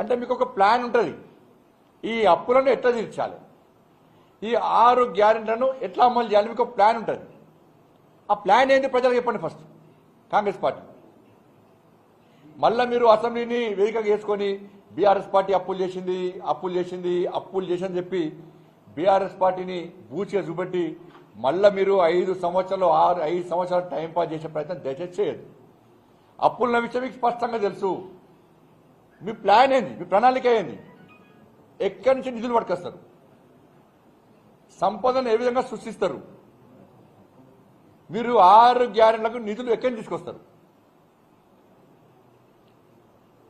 అంటే మీకు ఒక ప్లాన్ ఉంటుంది. ఈ అప్పులను ఎట్లా తీర్చాలి, ఈ 6 గ్యారెంటీలను ఎట్లా అమలు చేయాలి, మీకు ఒక ప్లాన్ ఉంటుంది. ఆ ప్లాన్ ఏంటి ప్రజలకు చెప్పండి ఫస్ట్. కాంగ్రెస్ పార్టీ మళ్ళీ మీరు అసెంబ్లీని వేదికగా చేసుకొని బీఆర్ఎస్ పార్టీ అప్పులు చేసిందని చెప్పి బీఆర్ఎస్ పార్టీని బూచిగా చూపెట్టి మళ్ళీ మీరు 5 సంవత్సరాలు టైంపాస్ చేసే ప్రయత్నం దయచేసి చేయదు. అప్పుల విషయం మీకు స్పష్టంగా తెలుసు. మీ ప్లాన్ ఏంది, మీ ప్రణాళిక ఏంది, ఎక్కడి నుంచి నిధులు పట్టుకొస్తారు, సంపదను ఏ విధంగా సృష్టిస్తారు, మీరు 6 గ్యారెంటీలకు నిధులు ఎక్కడి నుంచి తీసుకొస్తారు,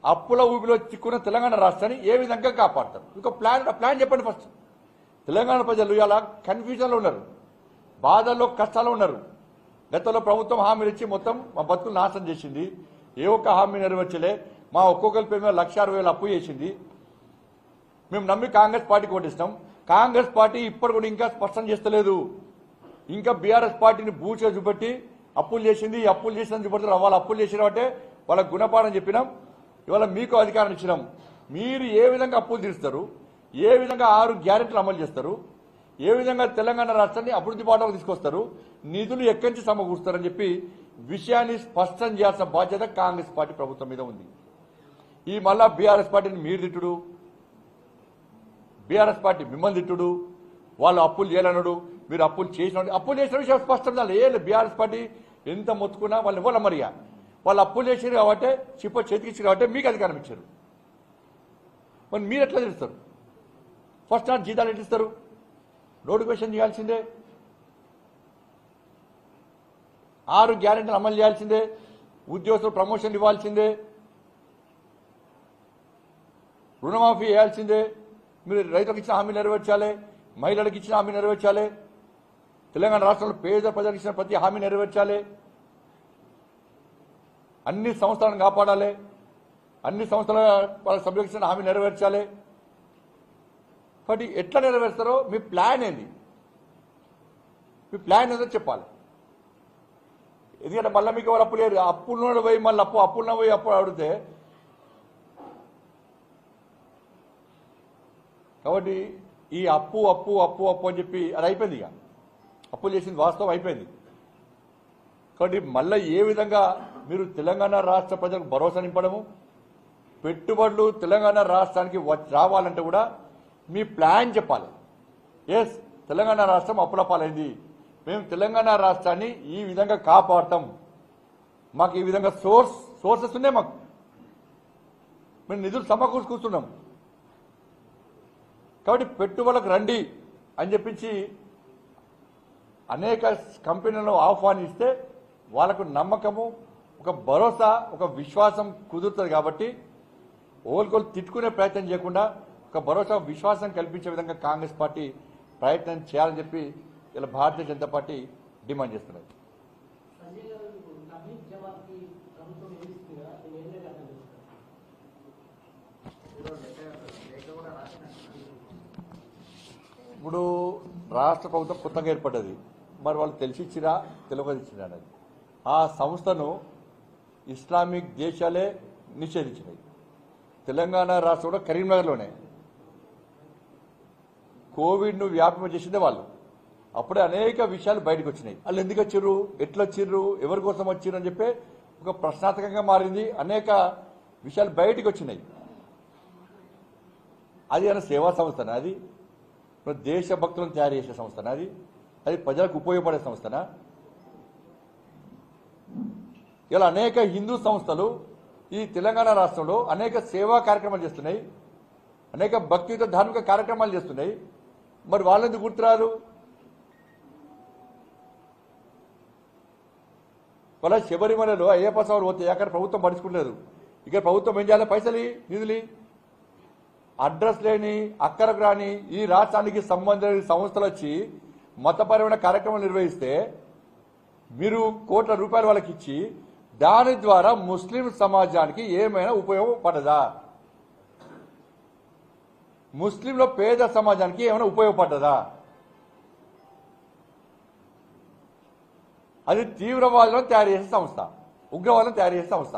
అప్పుల ఊపిలో చిక్కున్న తెలంగాణ రాష్ట్రాన్ని ఏ విధంగా కాపాడతారు, ఇంకో ప్లాన్ చెప్పండి ఫస్ట్. తెలంగాణ ప్రజలు ఇలా కన్ఫ్యూజన్లో ఉన్నారు, బాధల్లో కష్టాలు ఉన్నారు. గతంలో ప్రభుత్వం హామీలు ఇచ్చి మొత్తం మా బతుకులు నాశనం చేసింది. ఏ ఒక్క హామీ నెరవేర్చలే. మా ఒక్కొక్కరి పేరు మీద 1,60,000 అప్పు చేసింది. మేము నమ్మి కాంగ్రెస్ పార్టీకి ఓటిస్తాం. కాంగ్రెస్ పార్టీ ఇప్పుడు కూడా ఇంకా స్పష్టం చేస్తలేదు. ఇంకా బీఆర్ఎస్ పార్టీని బూచిగా చూపెట్టి అప్పులు చేసిందని చూపెడతారు. వాళ్ళు అప్పులు చేసిన అంటే వాళ్ళకి గుణపాఠం చెప్పినాం. ఇవాళ మీకు అధికారం ఇచ్చినాం. మీరు ఏ విధంగా అప్పులు తీరుస్తారు, ఏ విధంగా 6 గ్యారెంటీలు అమలు చేస్తారు, ఏ విధంగా తెలంగాణ రాష్ట్రాన్ని అభివృద్ధి బాటలోకి తీసుకొస్తారు, నిధులు ఎక్కడి నుంచి సమకూరుస్తారని చెప్పి విషయాన్ని స్పష్టం చేయాల్సిన బాధ్యత కాంగ్రెస్ పార్టీ ప్రభుత్వం మీద ఉంది. ఈ మళ్ళా బీఆర్ఎస్ పార్టీని మీరు తిట్టుడు, బీఆర్ఎస్ పార్టీ మిమ్మల్ని తిట్టుడు, వాళ్ళు అప్పులు చేయాలన్నాడు, మీరు అప్పులు చేసిన విషయం స్పష్టం చేయాలి. బీఆర్ఎస్ పార్టీ ఎంత మొత్తుకున్నా వాళ్ళు ఇవ్వాలి. మరిగా వాళ్ళు అప్పులు చేసారు కాబట్టి చేతికిచ్చారు కాబట్టి మీకు అధికారం ఇచ్చారు. మరి మీరు ఎట్లా తెలుస్తారు? ఫస్ట్ నాట్ జీతాలు ఎట్లా ఇస్తారు? నోటిఫికేషన్ చేయాల్సిందే, 6 గ్యారెంటీలు అమలు చేయాల్సిందే, ఉద్యోగస్తులు ప్రమోషన్ ఇవ్వాల్సిందే, రుణమాఫీ చేయాల్సిందే, మీరు రైతులకు ఇచ్చిన హామీ నెరవేర్చాలి, మహిళలకు ఇచ్చిన హామీ నెరవేర్చాలి, తెలంగాణ రాష్ట్రంలో పేద ప్రజలకు ఇచ్చిన ప్రతి హామీ నెరవేర్చాలి, అన్ని సంస్థలను కాపాడాలి, అన్ని సంస్థల వాళ్ళ సభ్యులకు ఇచ్చిన హామీ నెరవేర్చాలి. కాబట్టి ఎట్లా నెరవేరుస్తారో మీ ప్లాన్ ఏంది, మీ ప్లాన్ ఏదో చెప్పాలి. ఎందుకంటే మళ్ళీ మీకు వాళ్ళు అప్పు లేరు, అప్పుల్లో పోయి మళ్ళీ అప్పుల్లో పోయి అప్పు అడిగితే, కాబట్టి ఈ అప్పు అని చెప్పి అది అయిపోయింది. ఇక అప్పులు చేసింది వాస్తవం అయిపోయింది. కాబట్టి మళ్ళీ ఏ విధంగా మీరు తెలంగాణ రాష్ట్ర ప్రజలకు భరోసా నింపడము, పెట్టుబడులు తెలంగాణ రాష్ట్రానికి రావాలంటే కూడా మీ ప్లాన్ చెప్పాలి. ఎస్, తెలంగాణ రాష్ట్రం అప్పుల పాలైంది, మేము తెలంగాణ రాష్ట్రాన్ని ఈ విధంగా కాపాడతాం, మాకు ఈ విధంగా సోర్సెస్ ఉన్నాయి, మాకు మేము నిధులు సమకూర్చుకుంటున్నాం. కాబట్టి పెట్టుబడులకు రండి అని చెప్పించి అనేక కంపెనీలను ఆహ్వానిస్తే వాళ్ళకు నమ్మకము, ఒక భరోసా, ఒక విశ్వాసం కుదురుతుంది. కాబట్టి ఓల్కోలు తిట్టుకునే ప్రయత్నం చేయకుండా ఒక భరోసా, విశ్వాసం కల్పించే విధంగా కాంగ్రెస్ పార్టీ ప్రయత్నం చేయాలని చెప్పి ఇలా భారతీయ జనతా పార్టీ డిమాండ్ చేస్తున్నది. ఇప్పుడు రాష్ట్ర ప్రభుత్వం కొత్తగా ఏర్పడ్డది, మరి వాళ్ళు తెలిసిచ్చిరా తెలియదిచ్చిరా అనేది. ఆ సంస్థను ఇస్లామిక్ దేశాలే నిషేధించినాయి. తెలంగాణ రాష్ట్రంలో కరీంనగర్లోనే కోవిడ్ను వ్యాపింపజేసిందే వాళ్ళు. అప్పుడే అనేక విషయాలు బయటకు వచ్చినాయి. వాళ్ళు ఎందుకు వచ్చిర్రు, ఎట్లా వచ్చిర్రు, ఎవరి కోసం వచ్చిర్రు అని చెప్పి ఒక ప్రశ్నార్థకంగా మారింది. అనేక విషయాలు బయటకు వచ్చినాయి. అది అన్న సేవా సంస్థనా? అది దేశభక్తులను తయారు చేసే సంస్థనా? అది ప్రజలకు ఉపయోగపడే సంస్థనా? ఇలా అనేక హిందూ సంస్థలు ఈ తెలంగాణ రాష్ట్రంలో అనేక సేవా కార్యక్రమాలు చేస్తున్నాయి, అనేక భక్తియుత ధార్మిక కార్యక్రమాలు చేస్తున్నాయి. మరి వాళ్ళెందుకు గుర్తురారు? వాళ్ళ శబరిమలలో అయ్యప్ప స్వామి పోతే అక్కడ ప్రభుత్వం పడుచుకుంటలేదు. ఇక్కడ ప్రభుత్వం ఏం చేయాలి? పైసలు నిధులు. అడ్రస్ లేని, అక్కరకు రాని ఈ రాష్ట్రానికి సంబంధించిన సంస్థలు వచ్చి మతపరమైన కార్యక్రమాలు నిర్వహిస్తే మీరు కోట్ల రూపాయలు వాళ్ళకి ఇచ్చి దాని ద్వారా ముస్లిం సమాజానికి ఏమైనా ఉపయోగపడదా? ముస్లింల పేద సమాజానికి ఏమైనా ఉపయోగపడ్డదా? అది తీవ్రవాదులను తయారు చేసే సంస్థ, ఉగ్రవాదులను తయారు చేసే సంస్థ.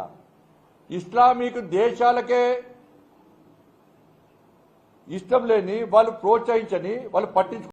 ఇస్లామిక్ దేశాలకే ఇష్టం లేని వాళ్ళు ప్రోత్సహించని వాళ్ళు పట్టించు